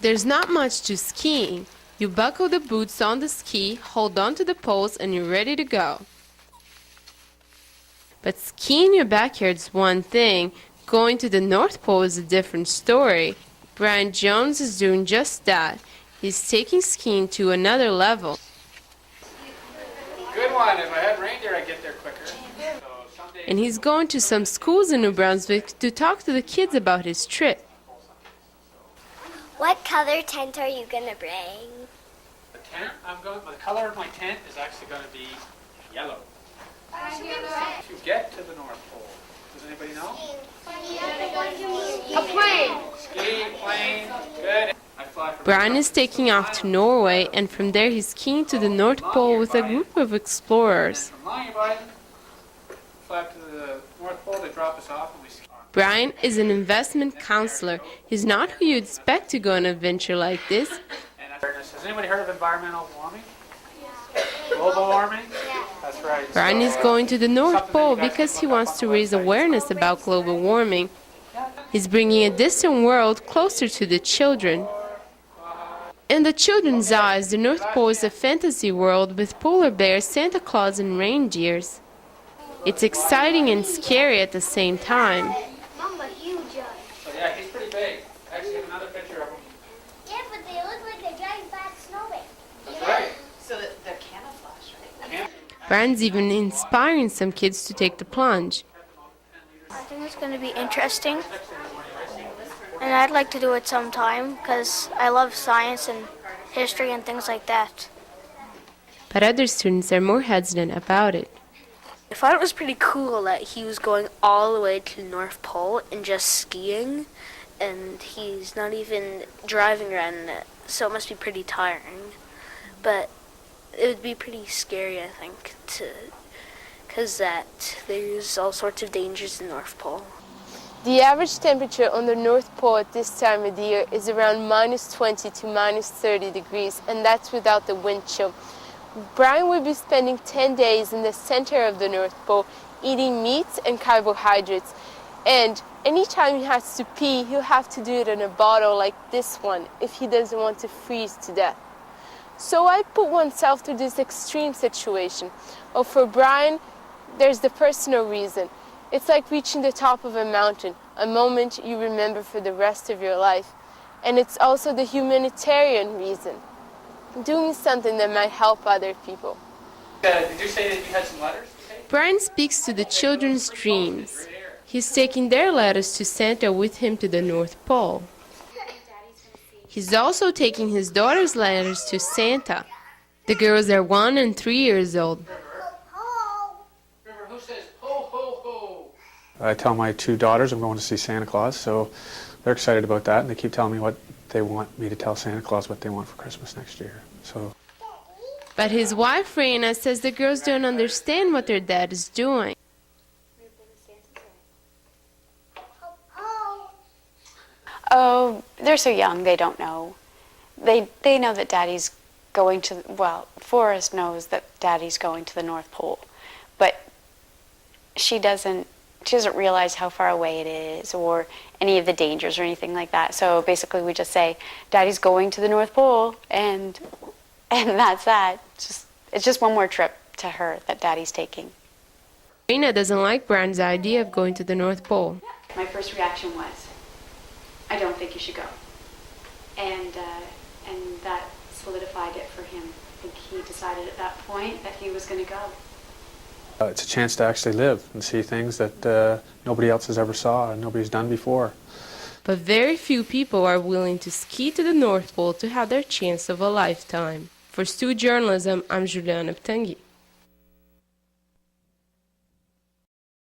There's not much to skiing. You buckle the boots on the ski, hold on to the poles, and you're ready to go. But skiing in your backyard is one thing. Going to the North Pole is a different story. Brian Jones is doing just that. He's taking skiing to another level. Good one. If I had reindeer, I'd get there quicker. And he's going to some schools in New Brunswick to talk to the kids about his trip. What color tent are you going to bring? The color of my tent is actually going to be yellow. To get to the North Pole. Does anybody know? A plane. Ski, plane, good. Brian is taking off to Norway, and from there he's skiing to the North Pole with a group of explorers. Fly up to the North Pole, they drop us off and we ski. Brian is an investment counselor. He's not who you'd expect to go on an adventure like this. Has anybody heard of environmental warming? Global warming? That's right. Brian is going to the North Pole because he wants to raise awareness about global warming. He's bringing a distant world closer to the children. In the children's eyes, the North Pole is a fantasy world with polar bears, Santa Claus, and reindeers. It's exciting and scary at the same time. Mama, huge. So yeah, he's pretty big. Actually, have another picture of him. Yeah, but they look like a giant fat snowman. That's right. So they're camouflage, right? Brian's even inspiring some kids to take the plunge. I think it's going to be interesting, and I'd like to do it sometime because I love science and history and things like that. But other students are more hesitant about it. I thought it was pretty cool that he was going all the way to the North Pole and just skiing, and he's not even driving around it, so it must be pretty tiring. But it would be pretty scary, I think, because there's all sorts of dangers in the North Pole. The average temperature on the North Pole at this time of the year is around -20 to -30 degrees, and that's without the wind chill. Brian will be spending 10 days in the center of the North Pole eating meats and carbohydrates. And anytime he has to pee, he'll have to do it in a bottle like this one if he doesn't want to freeze to death. So I put oneself through this extreme situation. Well, for Brian, there's the personal reason. It's like reaching the top of a mountain, a moment you remember for the rest of your life. And it's also the humanitarian reason. Doing something that might help other people. Did you say that you had some letters to take? Brian speaks to the children's dreams. He's taking their letters to Santa with him to the North Pole. He's also taking his daughter's letters to Santa. The girls are 1 and 3 years old. Remember, who says ho, ho, ho? I tell my 2 daughters I'm going to see Santa Claus, so they're excited about that, and they keep telling me what they want me to tell Santa Claus what they want for Christmas next year. So. But his wife, Raina, says the girls don't understand what their dad is doing. Oh, they're so young, they don't know. They know that Daddy's going to, well, Forrest knows that Daddy's going to the North Pole, but she doesn't realize how far away it is or any of the dangers or anything like that. So basically we just say, Daddy's going to the North Pole, and that's that. It's just one more trip to her that Daddy's taking. Raina doesn't like Brian's idea of going to the North Pole. My first reaction was, I don't think you should go. And that solidified it for him. I think he decided at that point that he was going to go. It's a chance to actually live and see things that nobody else has ever saw and nobody's done before. But very few people are willing to ski to the North Pole to have their chance of a lifetime. For Stu Journalism, I'm Juliana.